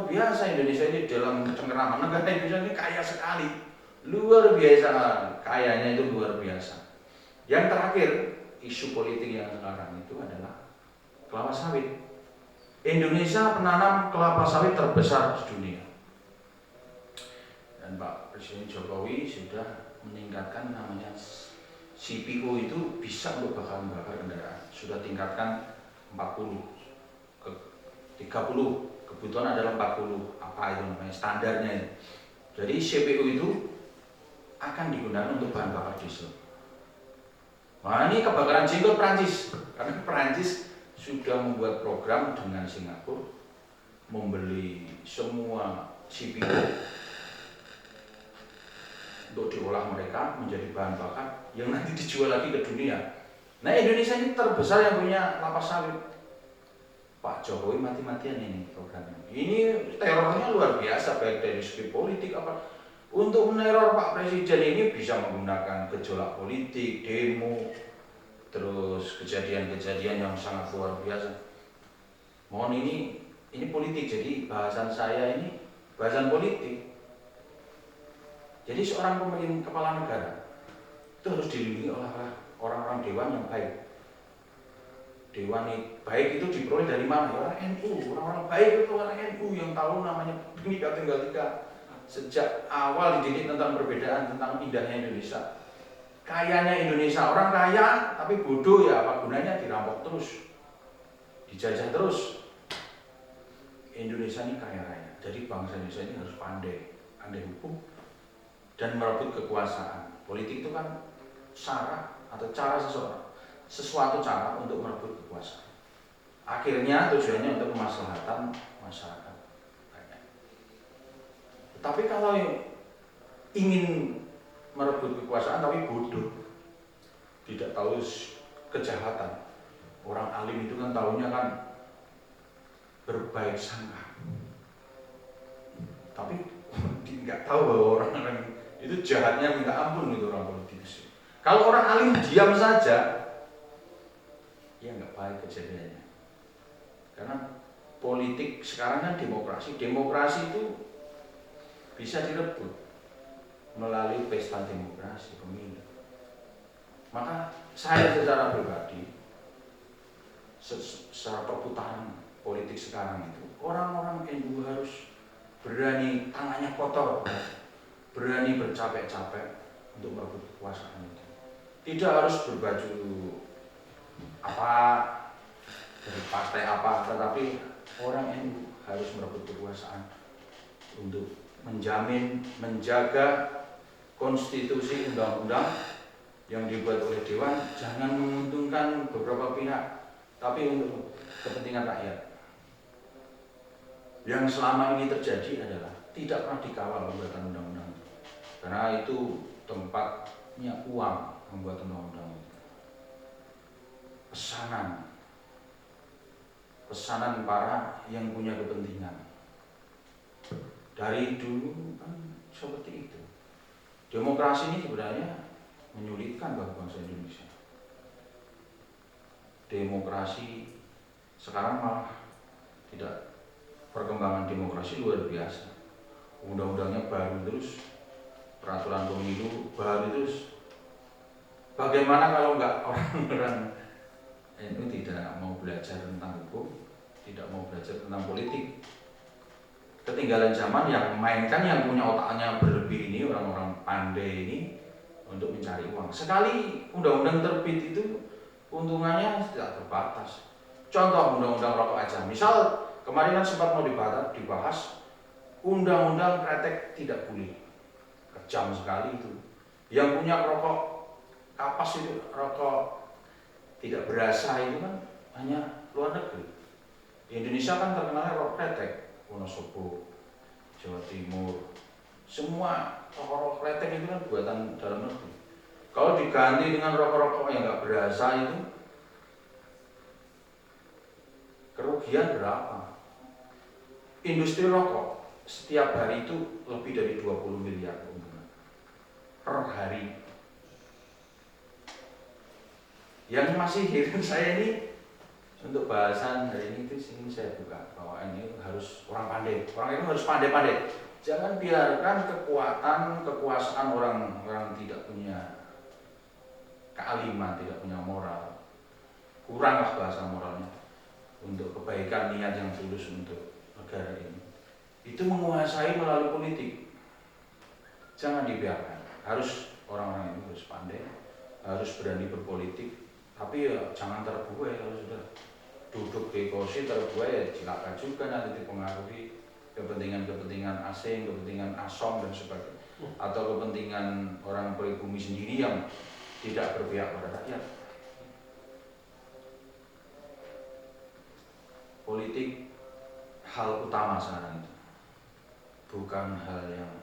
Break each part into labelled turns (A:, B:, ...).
A: biasa Indonesia ini dalam cengkeraman. Negara Indonesia ini kaya sekali, luar biasa, kayanya itu luar biasa. Yang terakhir, isu politik yang sekarang itu adalah kelapa sawit. Indonesia penanam kelapa sawit terbesar di dunia. Dan Pak Presiden Jokowi sudah meningkatkan namanya CPO itu bisa untuk bahan bakar kendaraan. Sudah tingkatkan 40 ke 30, kebutuhan adalah 40, apa itu namanya standarnya itu. Jadi CPO itu akan digunakan untuk bahan bakar diesel. Nah ini kebakaran jenggot Prancis, karena Prancis sudah membuat program dengan Singapura membeli semua CPO untuk diolah mereka menjadi bahan bakar yang nanti dijual lagi ke dunia. Nah Indonesia ini terbesar yang punya kelapa sawit. Pak Jokowi mati-matian ini programnya. Ini terornya luar biasa, baik dari segi politik apa. Untuk meneror Pak Presiden ini bisa menggunakan gejolak politik, demo, terus kejadian-kejadian yang sangat luar biasa. Mohon ini politik, jadi bahasan saya ini bahasan politik. Jadi seorang pemimpin kepala negara itu harus dilindungi oleh orang-orang dewan yang baik. Dewan baik itu diperoleh dari mana? Ya, orang NU, orang-orang baik itu orang NU yang tahu namanya Bhinneka Tunggal Ika. Sejak awal dididik tentang perbedaan, tentang indahnya Indonesia. Kayanya Indonesia, orang kaya tapi bodoh ya, apa gunanya, dirampok terus, dijajah terus. Indonesia ini kaya raya, jadi bangsa Indonesia ini harus pandai hukum dan merebut kekuasaan. Politik itu kan cara atau cara sesuatu cara untuk merebut kekuasaan. Akhirnya tujuannya untuk kemaslahatan masyarakat. Tapi kalau ingin merebut kekuasaan tapi bodoh, tidak tahu kejahatan. Orang alim itu kan tahunya kan berbaik sangka, tapi nggak tahu bahwa orang-orang itu jahatnya minta ampun itu orang politikus. Kalau orang alim diam saja, ya nggak baik kejadiannya. Karena politik sekarang kan demokrasi itu bisa direbut melalui pesta demokrasi pemilu. Maka saya secara pribadi, secara perputaran politik sekarang itu, orang-orang NU harus berani, tangannya kotor, berani bercapek-capek untuk merebut kekuasaan itu. Tidak harus berbaju apa dari partai apa, tetapi orang NU harus merebut kekuasaan untuk menjamin, menjaga konstitusi undang-undang yang dibuat oleh Dewan jangan menguntungkan beberapa pihak, tapi untuk kepentingan rakyat. Yang selama ini terjadi adalah tidak pernah dikawal pembuatan undang-undang, karena itu tempatnya uang membuat undang-undang. Pesanan para yang punya kepentingan. Dari dulu kan seperti itu. Demokrasi ini sebenarnya menyulitkan bagi bangsa Indonesia. Demokrasi sekarang malah tidak, perkembangan demokrasi luar biasa. Undang-undangnya baru terus, peraturan pemilu baru terus. Bagaimana kalau enggak orang-orang NU tidak mau belajar tentang hukum, tidak mau belajar tentang politik? Ketinggalan zaman, yang mainkan yang punya otaknya berlebih ini, orang-orang pandai ini untuk mencari uang. Sekali undang-undang terbit itu keuntungannya tidak terbatas. Contoh undang-undang rokok aja. Misal kemarin kan sempat mau dibahas undang-undang kretek tidak boleh. Kejam sekali itu. Yang punya rokok kapas itu, rokok tidak berasa itu kan hanya luar negeri. Di Indonesia kan terkenal rokok kretek. Wonosobo, Jawa Timur, semua rokok kretek itu kan buatan dalam negeri. Kalau diganti dengan rokok-rokok yang nggak berasa itu, kerugian berapa? Industri rokok setiap hari itu lebih dari 20 miliar keuntungan per hari. Yang masih heran saya ini, Untuk bahasan hari ini itu sini saya buka bahwa ini harus orang pandai. Orang itu harus pandai-pandai. Jangan biarkan kekuasaan orang tidak punya kealiman, tidak punya moral. Kuranglah bahasa moralnya untuk kebaikan niat yang tulus untuk negara ini. Itu menguasai melalui politik. Jangan dibiarkan. Harus orang-orang ini harus pandai, harus berani berpolitik. Tapi ya jangan terbuai kalau sudah duduk di kursi terbuai ya celaka juga nanti dipengaruhi kepentingan-kepentingan asing, kepentingan asom dan sebagainya, atau kepentingan orang pribumi sendiri yang tidak berpihak pada rakyat. Politik hal utama sekarang itu, bukan hal yang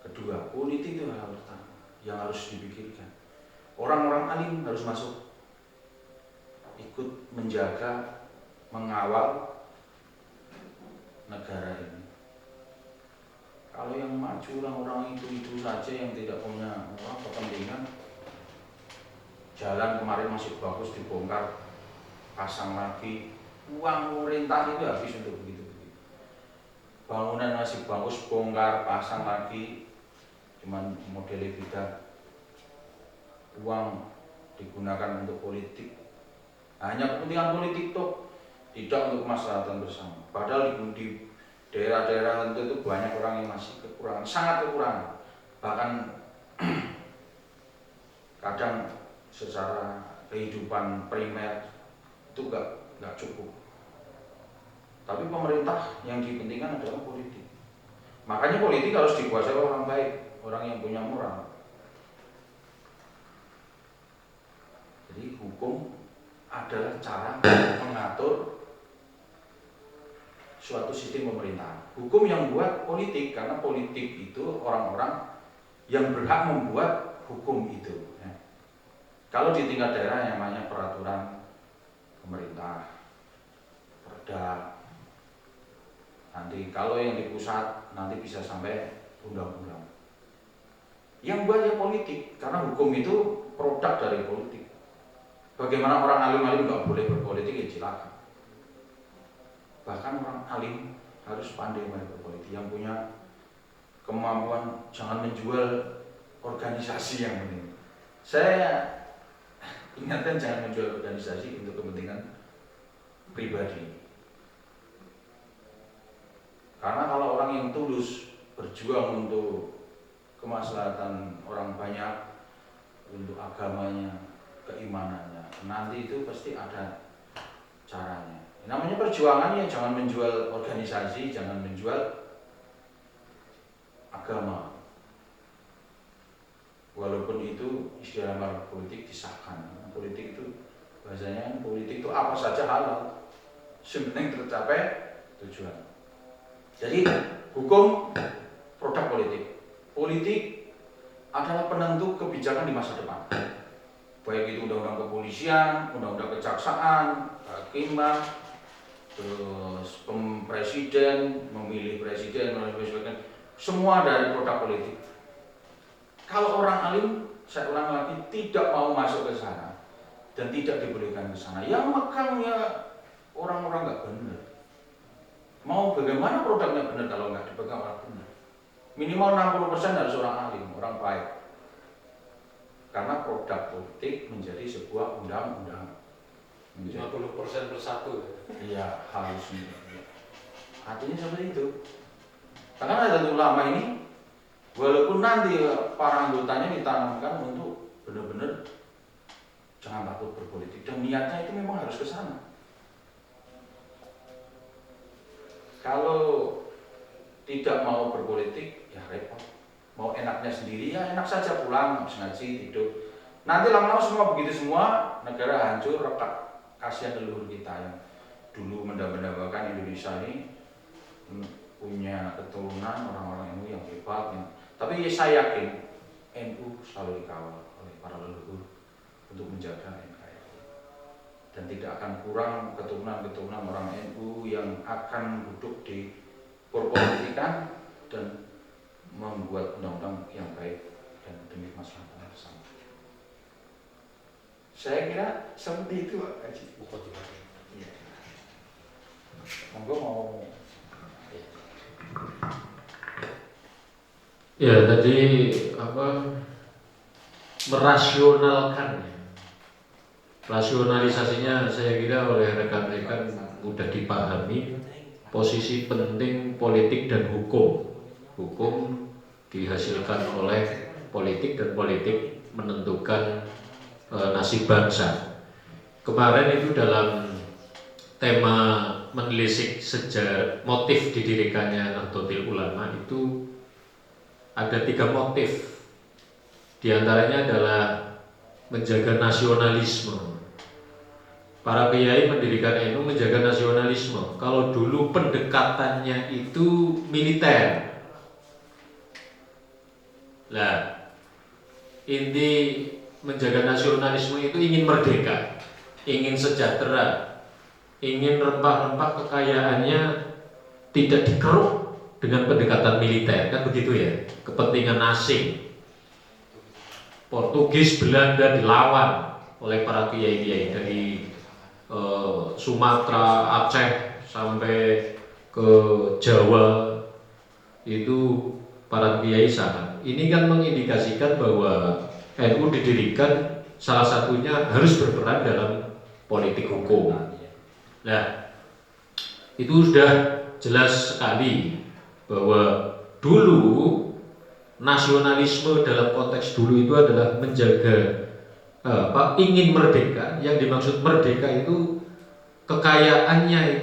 A: kedua. Politik itu hal utama yang harus dipikirkan. Orang-orang alim harus masuk, ikut menjaga, mengawal negara ini. Kalau yang maju orang-orang itu saja yang tidak punya kepentingan, jalan kemarin masih bagus dibongkar, pasang lagi, uang pemerintah itu habis untuk begitu. Bangunan masih bagus, bongkar, pasang lagi, cuman modelnya beda. Uang digunakan untuk politik, hanya kepentingan politik toh, tidak untuk kemaslahatan bersama. Padahal di daerah-daerah tentu itu banyak orang yang masih kekurangan, sangat kekurangan. Bahkan kadang secara kehidupan primer itu nggak cukup. Tapi pemerintah yang dipentingkan adalah politik. Makanya politik harus dikuasai orang baik, orang yang punya moral. Jadi hukum adalah cara mengatur suatu sistem pemerintahan. Hukum yang buat politik, karena politik itu orang-orang yang berhak membuat hukum itu. Kalau di tingkat daerah yang namanya peraturan pemerintah, perda. Nanti kalau yang di pusat nanti bisa sampai undang-undang. Yang buat ya politik, karena hukum itu produk dari politik. Bagaimana orang alim-alim nggak boleh berpolitik ya silakan. Bahkan orang alim harus pandai berpolitik, yang punya kemampuan jangan menjual organisasi yang penting. Saya ingatkan jangan menjual organisasi untuk kepentingan pribadi. Karena kalau orang yang tulus berjuang untuk kemaslahatan orang banyak, untuk agamanya, keimanannya, nanti itu pasti ada caranya. Namanya perjuangan ya jangan menjual organisasi, jangan menjual agama. Walaupun itu istilah politik disahkan. Politik itu bahasanya politik itu apa saja halal, sebenarnya tercapai tujuan. Jadi hukum produk politik. Politik adalah penentu kebijakan di masa depan. Baik itu undang-undang kepolisian, undang-undang kejaksaan, hakiman, terus presiden, memilih presiden, semua dari produk politik. Kalau orang alim, saya ulang lagi, tidak mau masuk ke sana dan tidak dibolehkan ke sana, yang megang ya orang-orang nggak benar. Mau bagaimana produknya benar kalau nggak dipegang orang benar? Minimal 60% harus orang alim, orang baik. Karena produk politik menjadi sebuah undang-undang.
B: 50% plus 1.
A: Iya, harusnya. Artinya seperti itu. Karena ada ulama ini, walaupun nanti para anggotanya ditanamkan untuk benar-benar jangan takut berpolitik, dan niatnya itu memang harus ke sana. Kalau tidak mau berpolitik, ya repot. Mau enaknya sendiri, ya enak saja pulang, habis ngaji, tidur. Nanti lama-lama semua begitu semua, negara hancur, retak. Kasihan leluhur kita yang dulu mendambakan Indonesia ini punya keturunan orang-orang NU yang hebat. Tapi ya saya yakin NU selalu dikawal oleh para leluhur untuk menjaga NKRI. Dan tidak akan kurang keturunan-keturunan orang NU yang akan duduk di perpolitikan dan membuat undang-undang yang baik dan demi maslahat bersama. Saya kira seperti itu Pak Haji. Iya. Monggo mau.
C: Ya tadi merasionalkan, rasionalisasinya saya kira oleh rekan-rekan mudah dipahami. Posisi penting politik dan hukum dihasilkan oleh politik dan politik menentukan nasib bangsa. Kemarin itu dalam tema menelisik sejarah motif didirikannya Nahdlatul Ulama itu ada 3 motif. Di antaranya adalah menjaga nasionalisme. Para kiai mendirikan NU menjaga nasionalisme. Kalau dulu pendekatannya itu militer. Nah, inti menjaga nasionalisme itu ingin merdeka, ingin sejahtera, ingin rempah-rempah kekayaannya tidak dikeruk dengan pendekatan militer, kan begitu ya, kepentingan asing. Portugis, Belanda dilawan oleh para kiai-kiai dari Sumatera, Aceh sampai ke Jawa, itu para kiai sangat. Ini kan mengindikasikan bahwa NU didirikan salah satunya harus berperan dalam politik hukum. Nah, itu sudah jelas sekali bahwa dulu nasionalisme dalam konteks dulu itu adalah menjaga ingin merdeka. Yang dimaksud merdeka itu kekayaannya